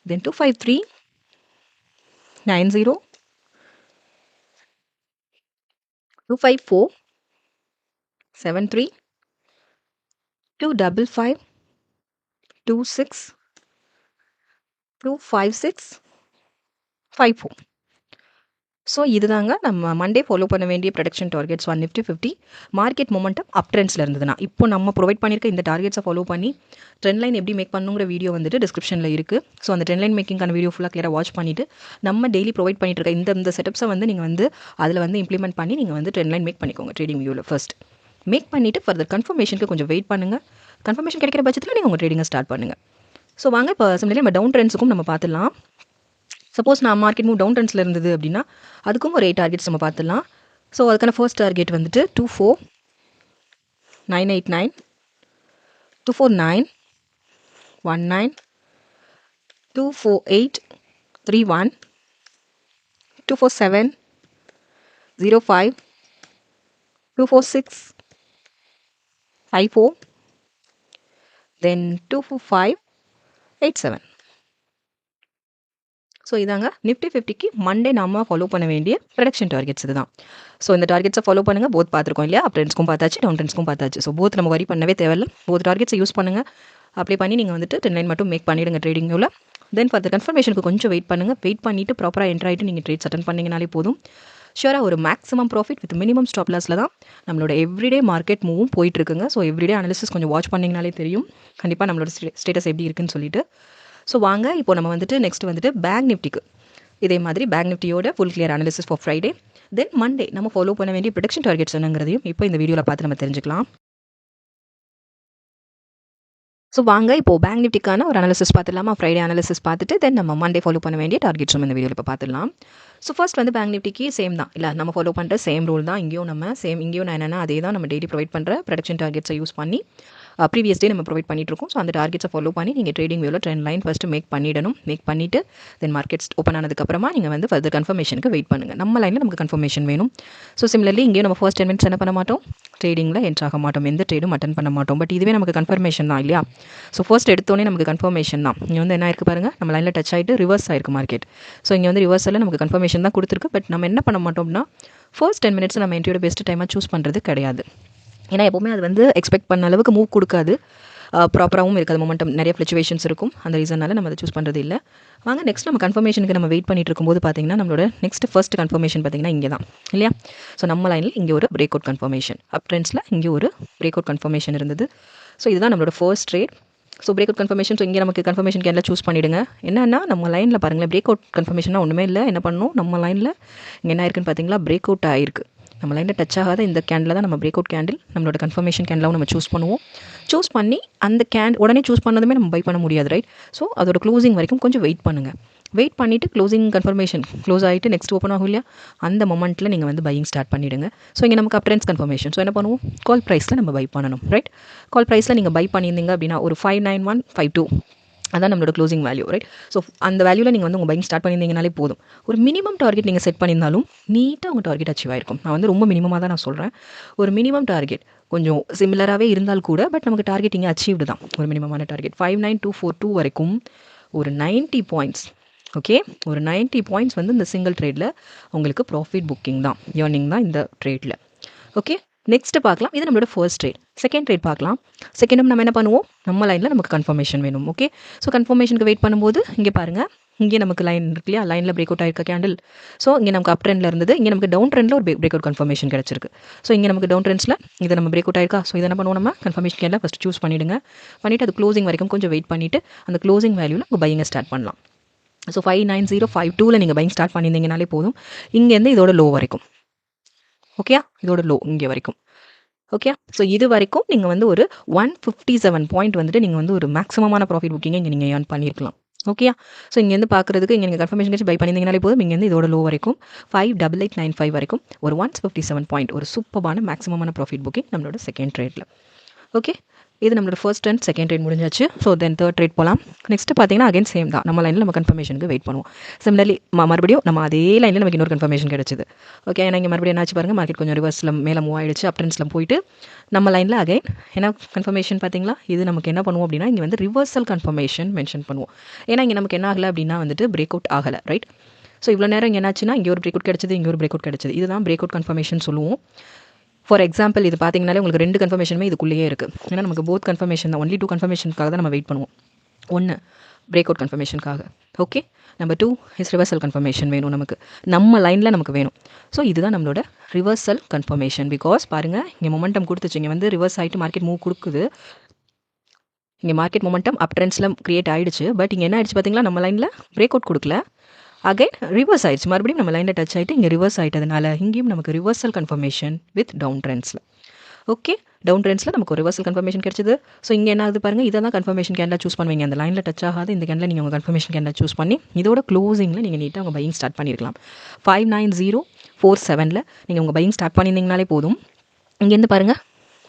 then 253, 90, 254, 73, 255, 26, 256, 54. ஸோ இதுதாங்க நம்ம மண்டே ஃபாலோ பண்ண வேண்டிய production targets one Nifty 50 market momentum up ட்ரெண்ட்ஸில் இருந்ததுன்னா. இப்போ நம்ம ப்ரொவைட் பண்ணியிருக்க இந்த டார்கெட்ஸை ஃபாலோ பண்ணி ட்ரெண்ட் லைன் எப்படி மேக் பண்ணுங்கிற வீடியோ வந்துட்டு டிஸ்கிரிப்ஷனில் இருக்குது. ஸோ அந்த ட்ரெண்ட் லைன் மேக்கிங்கான வீடியோ ஃபுல்லாக கிளியராக வாட்ச் பண்ணிவிட்டு நம்ம டெய்லி ப்ரொவைட் பண்ணிட்டு இருக்க இந்த செட்டப்ஸை வந்து நீங்கள் வந்து அதில் வந்து இம்ப்ளிமெண்ட் பண்ணி நீங்கள் வந்து ட்ரெண்ட் லைன் மேக் பண்ணிக்கோங்க. ட்ரேடிங் வியூவில் ஃபர்ஸ்ட் மேக் பண்ணிவிட்டு ஃபர்தர் கன்ஃபர்மேஷனுக்கு கொஞ்சம் வெயிட் பண்ணுங்கள். கன்ஃபர்மேஷன் கிடைக்கிற பட்சத்தில் நீங்கள் உங்கள் ட்ரேடிங்கை ஸ்டார்ட் பண்ணுங்கள். ஸோ வாங்க இப்போ சிம்லி நம்ம டவுன் ட்ரெண்ட்ஸுக்கும் நம்ம பார்த்துடலாம். சப்போஸ் நான் மார்க்கெட் மூவ் டவுன் ட்ரெண்ட்ஸில் இருந்தது அப்படின்னா அதுக்கும் ஒரு 8 டார்கெட்ஸ் நம்ம பார்த்துடலாம். ஸோ அதுக்கான ஃபர்ஸ்ட் டார்கெட் வந்துட்டு 24989, 249, 19, 24831, 247, 05, 246, 54, then 245, 87. ஸோ இதாங்க நிஃப்டி 50க்கு மண்டே நம்ம ஃபாலோ பண்ண வேண்டிய ப்ரொடக்ஷன் டார்கெட்ஸ் இதுதான். ஸோ இந்த டார்கெட்ஸை ஃபாலோ பண்ணுங்கள். போத் பார்த்துருக்கோம் இல்லையா, அப் ட்ரெண்ட்ஸ்க்கும் பார்த்தாச்சு, டவுன் ட்ரெண்ட்ஸ்க்கும் பார்த்தாச்சு. ஸோ போத் நம்ம வரி பண்ணவே தேவையில்லை. போத் டார்கெட்ஸை யூஸ் பண்ணுங்கள். அப்ளை பண்ணி நீங்கள் வந்துட்டு ட்ரெண்ட் லைன் மட்டும் மேக் பண்ணிவிடுங்க ட்ரேடிங்கில். தென் ஃபர்தர் கன்ஃபர்மேஷனுக்கு கொஞ்சம் வெயிட் பண்ணுங்கள். வெயிட் பண்ணிவிட்டு ப்ராப்பராக என்ட்ரு ஆகிட்டு நீங்கள் ட்ரேட்ஸ் அட்டன் பண்ணிங்கனாலே போதும். ஷூராக ஒரு maximum profit with minimum stop லாஸில் தான் நம்மளோட எவ்ரிடே மார்க்கெட் மூவும் போயிட்டுருக்குங்க. ஸோ எவ்ரிடே அனாலிசிஸ் கொஞ்சம் வாட்ச் பண்ணிங்கனாலே தெரியும் கண்டிப்பாக நம்மளோட ஸ்டேட்டஸ் எப்படி இருக்குன்னு சொல்லிட்டு. ஸோ வாங்க இப்போ நம்ம வந்துட்டு நெக்ஸ்ட் வந்துட்டு பேங்க் நிஃப்டிக்கு இதே மாதிரி பேங்க் நிஃப்டியோட full clear analysis for Friday then Monday நம்ம ஃபாலோ பண்ண வேண்டிய ப்ரொடக்ஷன் டார்கெட்ஸ் என்னங்கிறதையும் இப்போ இந்த வீடியோவில் பார்த்து நம்ம தெரிஞ்சுக்கலாம். ஸோ வாங்க இப்போ பேங்க் நிஃப்டிக்கான ஒரு அனாலிசிஸ் பார்த்துலாமா. ஃப்ரைடே அனாலிசிஸ் பார்த்துட்டு தென் நம்ம மண்டே ஃபாலோ பண்ண வேண்டிய டார்கெட்ஸும் இந்த வீடியோவில் இப்போ பார்த்துடலாம். ஸோ ஃபர்ஸ்ட் வந்து பேங்க் நிஃப்டிக்கு சேம் தான் இல்லை, நம்ம ஃபாலோ பண்ணுற சேம் ரூல் தான் இங்கேயும் நான் என்னென்னா அதே தான் நம்ம டெய்லி ப்ரொவைட் பண்ணுற ப்ரொடக்ஷன் டார்கெட்ஸை யூஸ் பண்ணி ப்ரீவியஸ் டே நம்ம ப்ரொவைட் பண்ணிட்டு இருக்கோம். ஸோ அந்த டார்கெட்ஸை ஃபாலோ பண்ணி நீங்கள் ட்ரேடிங் வியூவில் ட்ரெண்ட் லைன் ஃபஸ்ட்டு மேக் பண்ணிவிட்டு தென் மார்க்கெட்ஸ் ஓப்பன் ஆனதுக்கப்புறமா நீங்கள் வந்து ஃபர்தர் கன்ஃபர்மேஷனுக்கு வெயிட் பண்ணுங்கள். நம்ம லைனில் நமக்கு கன்ஃபர்மேஷன் வேணும். ஸோ சிமிலர்லி இங்கேயும் நம்ம ஃபர்ஸ்ட் 10 minutes என்ன பண்ண மாட்டோம், ட்ரேடிங்கில் என்ட்ரு ஆக மாட்டோம், எந்த ட்ரேடும் அட்டன் பண்ண மாட்டோம். பட் இதுவே நமக்கு கன்ஃபர்மேஷன் தான் இல்லையா. ஸோ ஃபர்ஸ்ட் எடுத்தோடனே நமக்கு கன்ஃபர்மேஷன் தான். இங்கே வந்து என்ன ஆயிருக்கு பாருங்கள், நம்ம லைனில் டச் ஆகிட்டு ரிவர்ஸ் ஆயிருக்கு மார்க்கெட். ஸோ இங்கே வந்து ரிவர்ஸில் நமக்கு கன்ஃபர்மேஷன் தான் கொடுத்துருக்கு. பட் நம்ம என்ன பண்ண மாட்டோம்னா ஃபர்ஸ்ட் 10 minutes நம்ம என்ட்ரியோட பெஸ்ட் டைமாக சூஸ் பண்ணுறது கிடையாது. ஏன்னா எப்போவுமே அது வந்து எக்ஸ்பெக்ட் பண்ண அளவுக்கு மூவ் கொடுக்காது, ப்ராப்பராகவும் இருக்காது, மொமெண்டம் நிறைய ஃப்ளக்சுவேஷன்ஸ் இருக்கும். அந்த ரீசனால நம்ம அதை சூஸ் பண்ணுறது இல்லை. வாங்க நெக்ஸ்ட் நம்ம கன்ஃபர்மேஷனுக்கு நம்ம வெயிட் பண்ணிட்டு இருக்கும்போது பார்த்தீங்கன்னா நம்மளோட நெக்ஸ்ட் ஃபர்ஸ்ட் கன்ஃபர்மேஷன் பார்த்தீங்கன்னா இங்கே தான் இல்லையா. ஸோ நம்ம லைனில் இங்கே ஒரு பிரேக் அவுட் கன்ஃபர்மேஷன், அப் ட்ரெண்ட்ஸில் இங்கே ஒரு பிரேக் அவுட் கன்ஃபர்மேஷன் இருந்தது. ஸோ இதுதான் நம்மளோட first trade. So break out confirmation. So இங்கே நமக்கு கன்ஃபர்மேஷன் கேண்டில் சூஸ் பண்ணிவிடுங்க. என்னன்னா நம்ம லைனில் பாருங்களேன், பிரேக் அவுட் கன்ஃபர்மேஷனாக ஒன்றுமே இல்லை. என்ன பண்ணணும், நம்ம லைனில் இங்கே என்ன இருக்குன்னு பார்த்தீங்களா, பிரேக் அவுட் ஆகிருக்கு. நம்ம லைனில் டச் ஆகாத இந்த கேண்டில் தான் நம்ம பிரேக் அவுட் கேண்டில், நம்மளோட கன்ஃபர்மேஷன் கேண்டிலாகவும் நம்ம சூஸ் பண்ணுவோம். சூஸ் பண்ணி அந்த உடனே சூஸ் பண்ணதுமே நம்ம பை பண்ண முடியாது, ரைட். ஸோ அதோட க்ளோசிங் வரைக்கும் கொஞ்சம் வெயிட் பண்ணுங்கள். வெயிட் பண்ணிவிட்டு க்ளோசிங் கன்ஃபர்மேஷன் க்ளோஸ் ஆகிட்டு நெக்ஸ்ட் ஓப்பன் ஆகும் இல்லையா, அந்த மொமெண்ட்டில் நீங்கள் வந்து பையிங் ஸ்டார்ட் பண்ணிவிடுங்க. ஸோ இங்கே நமக்கு அப்ட்ரெண்ட்ஸ் கன்ஃபர்மேஷன். ஸோ என்ன பண்ணுவோம், கால் ப்ரைஸில் நம்ம பை பண்ணணும், ரைட். கால் ப்ரைஸில் நீங்கள் பை பண்ணியிருந்தீங்க அப்படின்னா ஒரு 59152 அதான் நம்மளோட க்ளோசிங் வேல்யூ, ரைட். ஸோ அந்த வேல்யூவில் நீங்கள் வந்து உங்கள் பையிங் ஸ்டார்ட் பண்ணியிருந்தீங்கனாலே போதும். ஒரு மினிமம் டார்கெட் நீங்கள் செட் பண்ணியிருந்தாலும் நீட்டாக உங்கள் டார்கெட் அச்சீவ் ஆயிருக்கும். நான் வந்து ரொம்ப மினிமமாக தான் நான் சொல்கிறேன். ஒரு மினிமம் டார்கெட் கொஞ்சம் சிமிலராகவே இருந்தால் கூட பட் நமக்கு டார்கெட் இங்கே அச்சீவ்டு தான். ஒரு மினிமமான டார்கெட் 59242 வரைக்கும் ஒரு 90 பாயிண்ட்ஸ். ஓகே, ஒரு 90 பாயிண்ட்ஸ் வந்து இந்த சிங்கிள் ட்ரேடில் உங்களுக்கு ப்ராஃபிட் புக்கிங் தான், ஏர்னிங் தான் இந்த ட்ரேடில். ஓகே, நெக்ஸ்ட்டு பார்க்கலாம். இது நம்மளோட ஃபர்ஸ்ட் ட்ரேட். செகண்ட் ட்ரேட் பார்க்கலாம். செகண்டும் நம்ம என்ன பண்ணுவோம், நம்ம லைனில் நமக்கு கன்ஃபர்மேஷன் வேணும். ஓகே, ஸோ கன்ஃபர்மேஷனுக்கு வெயிட் பண்ணும்போது இங்கே பாருங்கள், இங்கே நமக்கு லைன் இருக்கு இல்லையா, லைனில் பிரேக் அவுட் ஆயிருக்க கேண்டில். ஸோ இங்கே நமக்கு அப் ட்ரெண்டில் இருந்தது, இங்கே நமக்கு டவுன் ட்ரெண்டில் ஒரு பிரேக் அவுட் கன்ஃபர்மேஷன் கிடச்சிருக்கு. ஸோ இங்கே நமக்கு டவுன் ட்ரெண்ட்ஸில் இதை நம்ம பிரேக் அவுட் ஆயிருக்கா. ஸோ இதை என்ன பண்ணுவோம், நம்ம கன்ஃபர்மேஷன் கேண்டில் ஃபஸ்ட் சூஸ் பண்ணிவிடுங்க. பண்ணிவிட்டு அது க்ளோசிங் வரைக்கும் கொஞ்சம் வெயிட் பண்ணிவிட்டு அந்த க்ளோசிங் வேல்யூவில் உங்கள் பையிங்கை ஸ்டார்ட் பண்ணலாம். ஸோ 59052 நீங்கள் பையிங் ஸ்டார்ட் பண்ணியிருந்தீங்கனாலே போதும். இங்கேருந்து இதோட லோ வரைக்கும், ஓகே, இதோட லோ இங்கே வரைக்கும். ஓகே, ஸோ இது வரைக்கும் நீங்கள் வந்து ஒரு 157 பாயிண்ட் வந்துட்டு நீங்கள் வந்து ஒரு மேக்ஸிமமான ப்ராஃபிட் புக்கிங்கை இங்கே நீங்கள் ஏர்ன் பண்ணியிருக்கலாம். ஓகே, ஸோ இங்கேருந்து பார்க்குறதுக்கு இங்கே நீங்கள் கன்ஃபர்மேஷன் கட்சி பை பண்ணியிருந்தீங்கனாலே போதும். இங்கேருந்து இதோட லோ வரைக்கும் 58895 வரைக்கும் ஒரு 157 பாயிண்ட், ஒரு சூப்பரான மேக்ஸிமமான ப்ராஃபிட் புக்கிங் நம்மளோட செகண்ட் ட்ரேடில். ஓகே, இது நம்மளோட ஃபர்ஸ்ட் அண்ட் செகண்ட் ட்ரேட் முடிஞ்சாச்சு. ஸோ தென் தேர்ட் ட்ரேட் போகலாம். நெக்ஸ்ட் பார்த்தீங்கன்னா அகைன் சேம் தான், நம்ம லைனில் நம்ம கன்ஃபர்மேஷனுக்கு வெயிட் பண்ணுவோம். சிமிலர்லி மறுபடியும் நம்ம அதே லைனில் நமக்கு இன்னொரு கன்ஃபர்மேஷன் கிடச்சிது. ஓகே, ஏன்னா இங்கே மறுபடியும் என்னாச்சு பாருங்கள், மார்க்கெட் கொஞ்சம் ரிவர்ஸில் மேலே மூவ் ஆயிடுச்சு, அப் ட்ரெண்ட்ஸில் போயிட்டு நம்ம லைனில் அகைன் என்ன கன்ஃபர்மேஷன் பார்த்தீங்களா. இது நமக்கு என்ன பண்ணுவோம் அப்படின்னா இங்கே வந்து ரிவர்சல் கன்ஃபர்மேஷன் மென்ஷன் பண்ணுவோம். ஏன்னா இங்கே நமக்கு என்ன ஆகலை அப்படின்னா வந்துட்டு பிரேக் அவுட் ஆகலை, ரைட். ஸோ இவ்வளோ நேரம் இங்கே என்னாச்சுன்னா இங்கே ஒரு பிரேக் அவுட் கிடச்சிது, இங்கே ஒரு பிரேக் அவுட் கிடச்சிது. இதுதான் பிரேக் அவுட் கன்ஃபர்மேஷன் சொல்லுவோம். ஃபார் எக்ஸாம்பிள் இது பார்த்தீங்கனாலே உங்களுக்கு 2 கன்ஃபர்மேஷனுமே இதுக்குள்ளேயே இருக்குது. ஏன்னா நமக்கு போத் கன்ஃபர்மேஷன் தான், ஒன்லி 2 கன்ஃபர்மேஷனுக்காக தான் நம்ம வெயிட் பண்ணுவோம். 1 பிரேக் அவுட் கன்ஃபர்மேஷனுக்காக, okay. Number 2 is reversal confirmation வேணும் நமக்கு, நம்ம லைனில் நமக்கு வேணும். ஸோ இதுதான் நம்மளோட ரிவர்சல் கன்ஃபர்மேஷன். பிகாஸ் பாருங்கள் இங்கே மொமெண்டம் கொடுத்துச்சு, இங்கே வந்து ரிவர்ஸ் ஆகிட்டு மார்க்கெட் மூவ் கொடுக்குது. இங்கே மார்க்கெட் மொமெண்டம் அப் ட்ரெண்ட்ஸில் கிரியேட் ஆகிடுச்சு. பட் இங்கே என்ன ஆயிடுச்சு பார்த்தீங்களா, நம்ம லைனில் பிரேக் அவுட் கொடுக்கல, அகைன் ரிவர்ஸ் ஆயிடுச்சு. மறுபடியும் நம்ம லைனில் டச் ஆகிட்டு இங்கே ரிவர்ஸ் ஆகிட்டதுனால இங்கேயும் நமக்கு ரிவர்சல் கன்ஃபர்மேஷன் வித் டவுன் ட்ரெண்ட்ஸில். ஓகே, டவுன் ட்ரெண்ட்ஸில் நமக்கு ஒரு ரிவர்சல் கன்ஃபர்மேஷன் கிடச்சிது. ஸோ இங்கே என்ன ஆகுது பாருங்கள், இதை தான் கன்ஃபர்மேஷன் கேண்டில் சூஸ் பண்ணுவீங்க. அந்த லைனில் டச் ஆகாத இந்த கேண்டில் நீங்கள் உங்கள் கன்ஃபர்மேஷன் கேண்டில் சூஸ் பண்ணி இதோட க்ளோசிங்கில் நீங்கள் நீட்டாக உங்கள் பையிங் ஸ்டார்ட் பண்ணியிருக்கலாம். 59047 நீங்கள் உங்கள் பையிங் ஸ்டார்ட் பண்ணியிருந்தீங்கனாலே போதும். இங்கேருந்து பாருங்கள்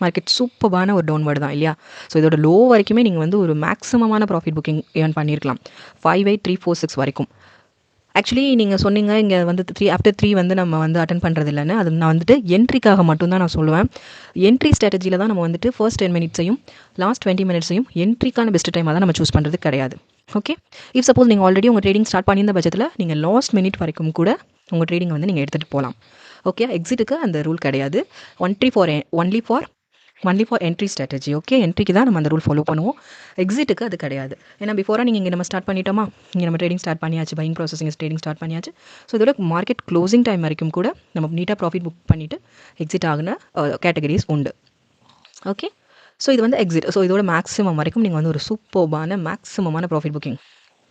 மார்க்கெட் சூப்பரான ஒரு டவுன்வர்டு தான் இல்லையா. ஸோ இதோட லோ வரைக்குமே நீங்கள் வந்து ஒரு மேக்ஸிமமான ப்ராஃபிட் புக்கிங் ஏர்ன் பண்ணியிருக்கலாம், 58346 வரைக்கும். ஆக்சுவலி நீங்கள் சொன்னீங்க இங்கே வந்து ஆஃப்டர் 3 வந்து நம்ம வந்து அட்டன் பண்ணுறது இல்லைன்னு. அது நான் வந்துட்டு என்ட்ரிக்காக மட்டும்தான் நான் சொல்லுவேன். என்ட்ரி ஸ்ட்ராட்டஜியில் தான் நம்ம வந்துட்டு ஃபர்ஸ்ட் 10 மினிட்ஸையும் லாஸ்ட் 20 மினிட்ஸையும் என்ட்ரிக்கான பெஸ்ட் டைமாக தான் நம்ம சூஸ் பண்ணுறது கிடையாது. ஓகே, இஃப் சப்போஸ் நீங்கள் ஆல்ரெடி உங்கள் ட்ரேடிங் ஸ்டார்ட் பண்ணியிருந்த பட்சத்தில் நீங்கள் லாஸ்ட் மினிட் வரைக்கும் கூட உங்கள் ட்ரேடிங் வந்து நீங்கள் எடுத்துகிட்டு போகலாம். ஓகே, எக்ஸிட்டுக்கு அந்த ரூல் கிடையாது. Only for only for entry strategy. Okay, என்ட்ரிக்கு தான் நம்ம அந்த ரூல் ஃபாலோ பண்ணுவோம், எக்ஸிட்டுக்கு அது கிடையாது. ஏன்னா பிஃபோராக நீங்கள் இங்கே நம்ம ஸ்டார்ட் பண்ணிட்டோமா, இங்கே நம்ம ட்ரேடிங் ஸ்டார்ட் பண்ணியாச்சு, பையிங் ப்ராசஸிங் ட்ரேடிங் ஸ்டார்ட் பண்ணியாச்சு. ஸோ இதோட மார்க்கெட் க்ளோசிங் டைம் வரைக்கும் கூட நம்ம நீட்டாக ப்ராஃபிட் புக் பண்ணிவிட்டு எக்ஸிட் ஆகின கேட்டகரிஸ் உண்டு. ஓகே, ஸோ இது வந்து எக்ஸிட். ஸோ இதோட மேக்ஸிமம் வரைக்கும் நீங்கள் வந்து ஒரு சூப்பர்பான மேக்ஸிமமான ப்ராஃபிட் புக்கிங்,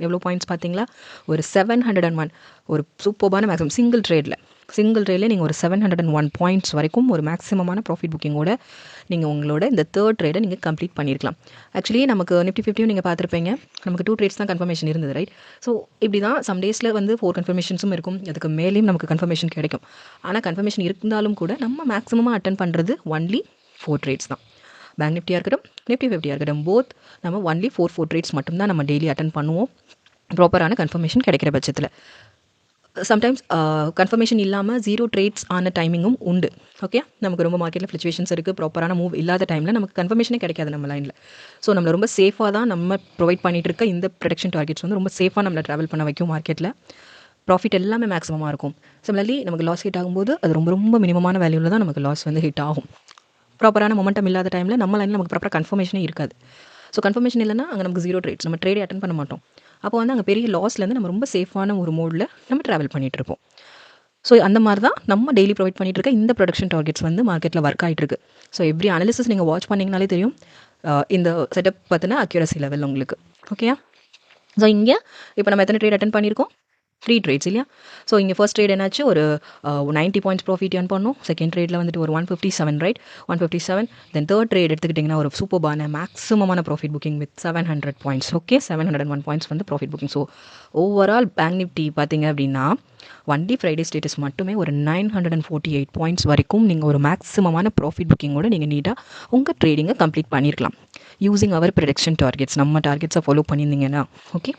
எவ்வளோ பாயிண்ட்ஸ் பார்த்தீங்களா, ஒரு 701, ஒரு சூப்பர்பான மேக்ஸிமம் சிங்கிள் ட்ரேட்லேயே நீங்கள் ஒரு 701 பாயிண்ட்ஸ் வரைக்கும் ஒரு மேக்ஸிமமான ப்ராஃபிட் புக்கிங்கோட நீங்கள் உங்களோட இந்த தேர்ட் ட்ரேடை நீங்கள் கம்ப்ளீட் பண்ணியிருக்கலாம். ஆக்சுவலி நமக்கு நிஃப்டி 50 நீங்கள் பார்த்துருப்பீங்க, நமக்கு 2 ட்ரேட்ஸ் தான் கன்ஃபர்மேஷன் இருந்தது, ரைட்? ஸோ இப்படி தான் சம் டேஸில் வந்து 4 கன்ஃபர்மேஷன்ஸும் இருக்கும், அதுக்கு மேலேயும் நமக்கு கன்ஃபர்மேஷன் கிடைக்கும். ஆனால் கன்ஃபர்மேஷன் இருந்தாலும் கூட நம்ம மேக்ஸிமமாக அட்டன் பண்ணுறது ஒன்லி 4 ட்ரேட்ஸ் தான். பேங்க் நிஃப்டியாக இருக்கட்டும், நிஃப்டி 50 இருக்கட்டும், போத் நம்ம ஒன்லி 4 ட்ரேட்ஸ் மட்டும்தான் நம்ம டெய்லி அட்டன் பண்ணுவோம், ப்ராப்பரான கன்ஃபர்மேஷன் கிடைக்கிற பட்சத்தில். சம்டைம்ஸ் கன்ஃபர்மேஷன் இல்லாமல் 0 ட்ரேட்ஸ் ஆன டைமிங்கும் உண்டு. ஓகே, நமக்கு ரொம்ப மார்க்கெட்டில் ஃப்ளக்சுவேஷன்ஸ் இருக்குது, ப்ராப்பரான மூவ் இல்லாத டைமில் நமக்கு கன்ஃபர்மேஷனே கிடைக்காது நம்ம லைனில். ஸோ நம்மளை ரொம்ப சேஃபாக தான் நம்ம ப்ரொவைட் பண்ணிகிட்டு இருக்க இந்த ப்ரொடக்ஷன் டார்கெட்ஸ் வந்து ரொம்ப சேஃபாக நம்மளை ட்ராவல் பண்ண வைக்கும் மார்க்கெட்டில். ப்ராஃபிட் எல்லாமே மேக்ஸிமமாக இருக்கும். சிமிலர்லி நமக்கு லாஸ் ஹிட் ஆகும்போது அது ரொம்ப ரொம்ப மினிமமான வேல்யூவில் தான் நமக்கு லாஸ் வந்து ஹிட் ஆகும். ப்ராப்பரான மொமெண்டம் இல்லாத டைமில் நம்ம லைனில் நமக்கு ப்ராப்பராக கன்ஃபர்மேஷனே இருக்காது. ஸோ கன்ஃபர்மேஷன் இல்லைன்னா அங்கே நமக்கு 0 ட்ரேட்ஸ், நம்ம ட்ரேடே அட்டன் பண்ண மாட்டோம். அப்போ வந்து அங்கே பெரிய லாஸ்லேருந்து நம்ம ரொம்ப சேஃபான ஒரு மோடில் நம்ம ட்ராவல் பண்ணிகிட்ருப்போம். ஸோ அந்த மாதிரி தான் நம்ம டெய்லி ப்ரொவைட் பண்ணிட்டு இருக்க இந்த ப்ரொடக்ஷன் டார்கெட்ஸ் வந்து மார்க்கெட்டில் ஒர்க் ஆகிட்டு இருக்கு. ஸோ எவ்ரி அனாலிசிஸ் நீங்கள் வாட்ச் பண்ணிங்கனாலே தெரியும் இந்த செட்டப் பார்த்தினா அக்யூரசி லெவல் உங்களுக்கு. ஓகேயா? ஸோ இங்கே இப்போ நம்ம எத்தனை ட்ரேட் அட்டன் பண்ணியிருக்கோம்? 3 ட்ரேட்ஸ் இல்லையா? ஸோ இங்கே ஃபர்ஸ்ட் ட்ரேட் என்னாச்சு, ஒரு 90 பாயிண்ட்ஸ் ப்ராஃபிட் ஏர்ன் பண்ணோம். செகண்ட் ட்ரேடில் வந்துட்டு ஒரு 157, ரைட்? 157. தென் தேர்ட் ட்ரேட் எடுத்துக்கிட்டிங்கன்னா ஒரு சூப்பர்பான மேக்ஸிமமான profit booking with 700 points. Okay, 701 points வந்து profit booking. So overall bank Nifty பார்த்தீங்க அப்படின்னா ஒன்லி ஃப்ரைடே ஸ்டேட்டஸ் மட்டுமே ஒரு 948 பாயிண்ட்ஸ் வரைக்கும் நீங்கள் ஒரு மேக்ஸிமமான ப்ராஃபிட் புக்கிங்கோட நீங்கள் நீட்டாக உங்கள் ட்ரேடிங்கை கம்ப்ளீட் பண்ணியிருக்கலாம் யூஸிங் அவர் ப்ரொடக்ஷன் டார்கெட்ஸ். நம்ம டார்கெட்ஸை ஃபாலோ பண்ணியிருந்தீங்கன்னா. ஓகே,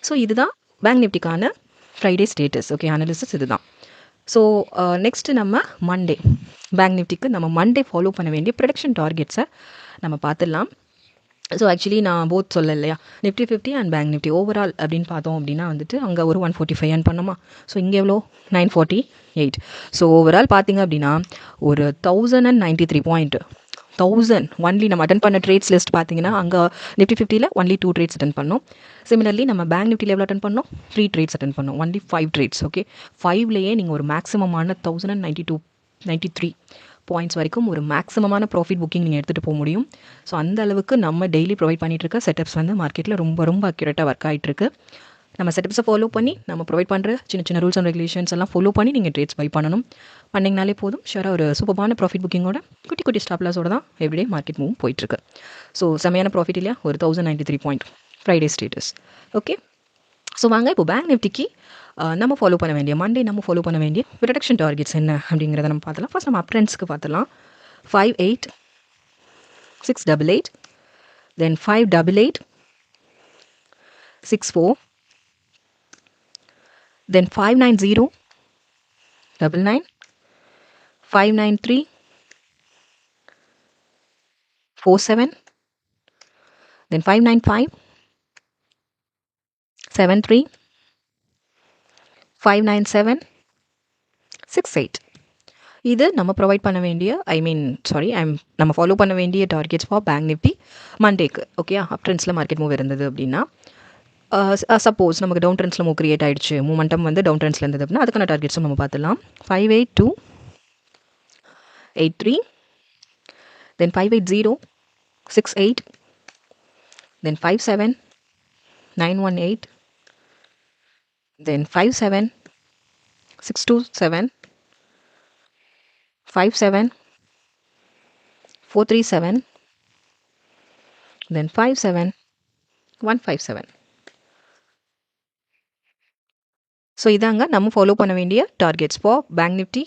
ஸோ இதுதான் பேங்க் நிஃப்டிக்கான ஃப்ரைடே ஸ்டேட்டஸ். ஓகே, அனாலிசிஸ் இதுதான். ஸோ நெக்ஸ்ட்டு நம்ம மண்டே பேங்க் நிஃப்டிக்கு நம்ம மண்டே ஃபாலோ பண்ண வேண்டிய ப்ரொடக்ஷன் டார்கெட்ஸை நம்ம பார்த்துடலாம். ஸோ ஆக்சுவலி நான் போத் சொல்ல இல்லையா, Nifty 50 and bank Nifty overall அப்படின்னு பார்த்தோம் அப்படின்னா வந்துட்டு அங்கே ஒரு 145 ஏர்ன் பண்ணோமா. ஸோ இங்கே எவ்வளோ 948. ஸோ ஓவரால் பார்த்தீங்க அப்படின்னா ஒரு 1093 பாயிண்ட். 1000 ஒன்லி நம்ம அட்டன் பண்ண ட்ரேட்ஸ் லிஸ்ட் பார்த்தீங்கன்னா அங்கே நிஃப்டி 50ல் ஒன்லி 2 ட்ரேட்ஸ் அட்டன் பண்ணோம். சிமிலர்லி நம்ம பேங்க் நிஃப்டியில் எவ்வளோ அட்டன் பண்ணோம்? 3 ட்ரேட்ஸ் அட்டன் பண்ணோம், ஒன்லி 5 ட்ரேட்ஸ். ஓகே, 5லேயே நீங்கள் ஒரு மேக்ஸிமமான 1093 பாயிண்ட்ஸ் வரைக்கும் ஒரு மேக்ஸிமமான ப்ராஃபிட் புக்கிங் நீங்கள் எடுத்துகிட்டு போக முடியும். ஸோ அந்த அளவுக்கு நம்ம டெய்லி ப்ரொவைட் பண்ணிகிட்டு இருக்க செட்டப்ஸ் வந்து மார்க்கெட்டில் ரொம்ப ரொம்ப அக்யூரேட்டாக ஒர்க் ஆகிட்டுருக்கு. நம்ம செட்டப்ஸை ஃபாலோ பண்ணி நம்ம ப்ரொவைட் பண்ணுற சின்ன சின்ன ரூல்ஸ் அண்ட் ரெகுலேஷன்ஸ் எல்லாம் ஃபாலோ பண்ணி நீங்கள் ட்ரேட்ஸ் பை பண்ணணும். பண்ணிங்கனாலே போதும், ஷூராக ஒரு சூப்பரான ப்ராஃபிட் புக்கிங்கோட குட்டி குட்டி ஸ்டாப் லாஸோட தான் எவ்ரிடே மார்க்கெட் மூவ் போயிட்டுருக்கு. ஸோ செமையான ப்ராஃபிட் இல்லையா, ஒரு 1093 point Friday status. Okay, so வாங்க இப்போ பேங்க் நிஃப்டிக்கு நம்ம ஃபாலோ பண்ண வேண்டிய மண்டே நம்ம ஃபாலோ பண்ண வேண்டிய ப்ரொடக்ஷன் டார்கெட்ஸ் என்ன அப்படிங்கிறத நம்ம பார்த்துலாம். ஃபர்ஸ்ட் நம்ம அப்ட்ரெண்ட்ஸ்க்கு பார்த்துலாம். 58, 688, தென் 588, 64, then 590, 99, 593, 47, then 595, 73, 597, 68. இது நம்ம ப்ரொவைட் பண்ண வேண்டிய நம்ம ஃபாலோ பண்ண வேண்டிய டார்கெட்ஸ் ஃபார் பேங்க் நிஃப்டி மண்டேக்கு. ஓகே, அப் ட்ரெண்ட்ஸில் மார்க்கெட் மூவ் இருந்தது அப்படின்னா, சப்போஸ் நமக்கு டவுன் ட்ரெண்ட்ஸில் மூவ் கிரியேட் ஆகிடுச்சு, மூமெண்டம் வந்து டவுன் ட்ரெண்ட்ஸில் இருந்தது அப்படின்னா அதுக்கான டார்கெட்ஸும் நம்ம பார்த்துலாம். 582, 83, then 580, 68, then 57, 918, then 57, 627, 57, 437, then 57, 157. So இதாங்க நம்ம ஃபாலோ பண்ண வேண்டிய targets for bank Nifty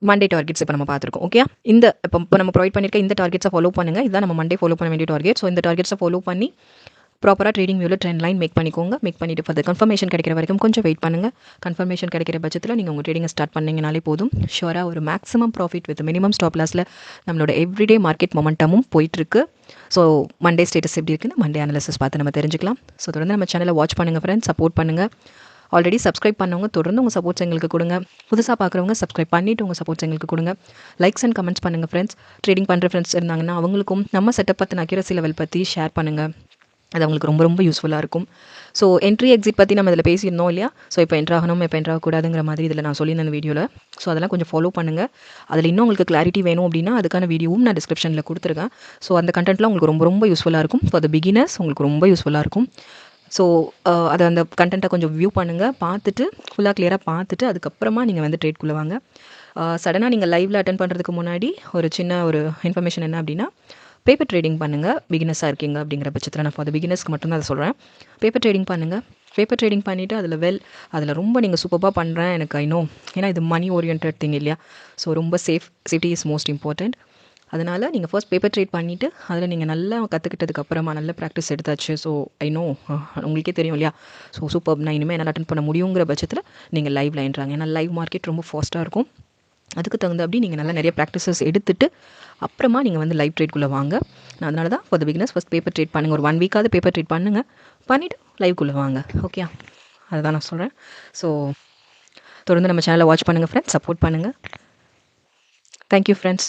Monday targets இப்போ நம்ம பார்த்துருக்கோம். ஓகே, இந்த இப்போ நம்ம ப்ரொவைட் பண்ணியிருக்க இந்த டார்கெட்ஸை ஃபாலோ பண்ணுங்கள். இதுதான் நம்ம மண்டே ஃபாலோ பண்ண வேண்டிய டார்கெட். ஸோ இந்த டார்கெட்ஸை ஃபாலோ பண்ணி ப்ராப்பராக ட்ரேடிங் வியூவில் ட்ரெண்ட் லைன் மேக் பண்ணிக்கோங்க. மேக் பண்ணிவிட்டு ஃபார் கன்ஃபர்மேஷன் கிடைக்கிற வரைக்கும் கொஞ்சம் வெயிட் பண்ணுங்கள். கன்ஃபர்மேஷன் கிடைக்கிற பட்சத்தில் நீங்கள் உங்கள் ட்ரேடிங்கை ஸ்டார்ட் பண்ணிங்கனாலே போதும், ஷூராக ஒரு maximum profit with minimum stop லாஸில் நம்மளோட எவ்ரிடே மார்க்கெட் மொமெண்டமும் போயிட்டுருக்கு. ஸோ மண்டே ஸ்டேட்டஸ் எப்படி இருக்குன்னு மண்டே அனாலிசிஸ் பார்த்து நம்ம தெரிஞ்சுக்கலாம். ஸோ தொடர்ந்து நம்ம சேனலை வாட்ச் பண்ணுங்கள் ஃப்ரெண்ட்ஸ், சப்போர்ட் பண்ணுங்கள். ஆல்ரெடி சப்ஸ்கிரைப் பண்ணவங்க தொடர்ந்து உங்கள் சப்போர்ட்ஸ் எங்களுக்கு கொடுங்க. புதுசாக பார்க்குறவங்க சப்ஸ்கிரைப் பண்ணிவிட்டு உங்கள் சப்போர்ட்ஸ் எங்களுக்கு கொடுங்க. லைக்ஸ் அண்ட் கமெண்ட்ஸ் பண்ணுங்கள் ஃப்ரெண்ட்ஸ். ட்ரேடிங் பண்ணுற ஃப்ரெண்ட்ஸ் இருந்தாங்கன்னா அவங்களுக்கும் நம்ம செட்டப் பற்றின அக்யூரசி லெவல் பற்றி ஷேர் பண்ணுங்கள். அது அவங்களுக்கு ரொம்ப ரொம்ப யூஸ்ஃபுல்லாக இருக்கும். ஸோ என்ட்ரி எக்ஸிட் பற்றி நம்ம இதில் பேசியிருந்தோம் இல்லையா? ஸோ இப்போ என்ட்ரு ஆகணும், இப்போ என்ட்ரு ஆகக்கூடாதுங்கிற மாதிரி இதில் நான் சொல்லியிருந்தேன் அந்த வீடியோவில். ஸோ அதெல்லாம் கொஞ்சம் ஃபாலோ பண்ணுங்கள். அதில் இன்னும் உங்களுக்கு கிளாரிட்டி வேணும் அப்படின்னா அதுக்கான வீடியோவும் நான் டிஸ்கிரிப்ஷனில் கொடுத்துருக்கேன். ஸோ அந்த கண்டென்ட்லாம் உங்களுக்கு ரொம்ப ரொம்ப யூஸ்ஃபுல்லாக இருக்கும். ஃபார் த பிகினர்ஸ் உங்களுக்கு ரொம்ப யூஸ்ஃபுல்லாக இருக்கும். ஸோ அதை அந்த கண்டென்ட்டை கொஞ்சம் வியூ பண்ணுங்கள். பார்த்துட்டு ஃபுல்லாக கிளியராக பார்த்துட்டு அதுக்கப்புறமா நீங்கள் வந்து ட்ரேட்குள்ளே வாங்க. சடனாக நீங்கள் லைவில் அட்டன் பண்ணுறதுக்கு முன்னாடி ஒரு சின்ன ஒரு இன்ஃபர்மேஷன் என்ன அப்படின்னா, பேப்பர் ட்ரேடிங் பண்ணுங்கள். பிகினர்ஸாக இருக்கீங்க அப்படிங்கிற பட்சத்தில் நான் ஃபார் த பிகினர்ஸ்க்கு மட்டும்தான் அதை சொல்கிறேன். பேப்பர் ட்ரேடிங் பண்ணுங்கள். பேப்பர் ட்ரேடிங் பண்ணிவிட்டு அதில் ரொம்ப நீங்கள் சூப்பராக பண்ணுறேன் எனக்கு ஐ நோ. ஏன்னா இது மணி ஓரியன்ட் திங் இல்லையா? ஸோ ரொம்ப சேஃப்டி இஸ் மோஸ்ட் இம்பார்ட்டண்ட். அதனால் நீங்கள் ஃபர்ஸ்ட் பேப்பர் ட்ரேட் பண்ணிவிட்டு அதில் நீங்கள் நல்லா கற்றுக்கிட்டதுக்கப்புறமா நல்ல ப்ராக்டிஸ் எடுத்தாச்சு. ஸோ ஐ நோ உங்களுக்கே தெரியும் இல்லையா? ஸோ சூப்பர், நான் இனிமேல் என்ன அட்டன் பண்ண முடியுங்கிற பட்சத்தில் நீங்கள் லைவ் லைன்றாங்க. ஏன்னா லைவ் மார்க்கெட் ரொம்ப ஃபாஸ்ட்டாக இருக்கும். அதுக்கு தகுந்த அப்படி நீங்கள் நல்லா நிறைய ப்ராக்டிசஸ் எடுத்துகிட்டு அப்புறமா நீங்கள் வந்து லைவ் ட்ரேட்குள்ளே வாங்க. நான் அதனால தான் for the beginners first paper trade பண்ணுங்கள். ஒரு 1 வீக்காவது பேப்பர் ட்ரேட் பண்ணுங்கள். பண்ணிவிட்டு லைவ்க்குள்ளே வாங்க. ஓகே, அதுதான் நான் சொல்கிறேன். ஸோ தொடர்ந்து நம்ம சேனலை வாட்ச் பண்ணுங்கள் ஃப்ரெண்ட்ஸ், சப்போர்ட் பண்ணுங்கள். Thank you friends.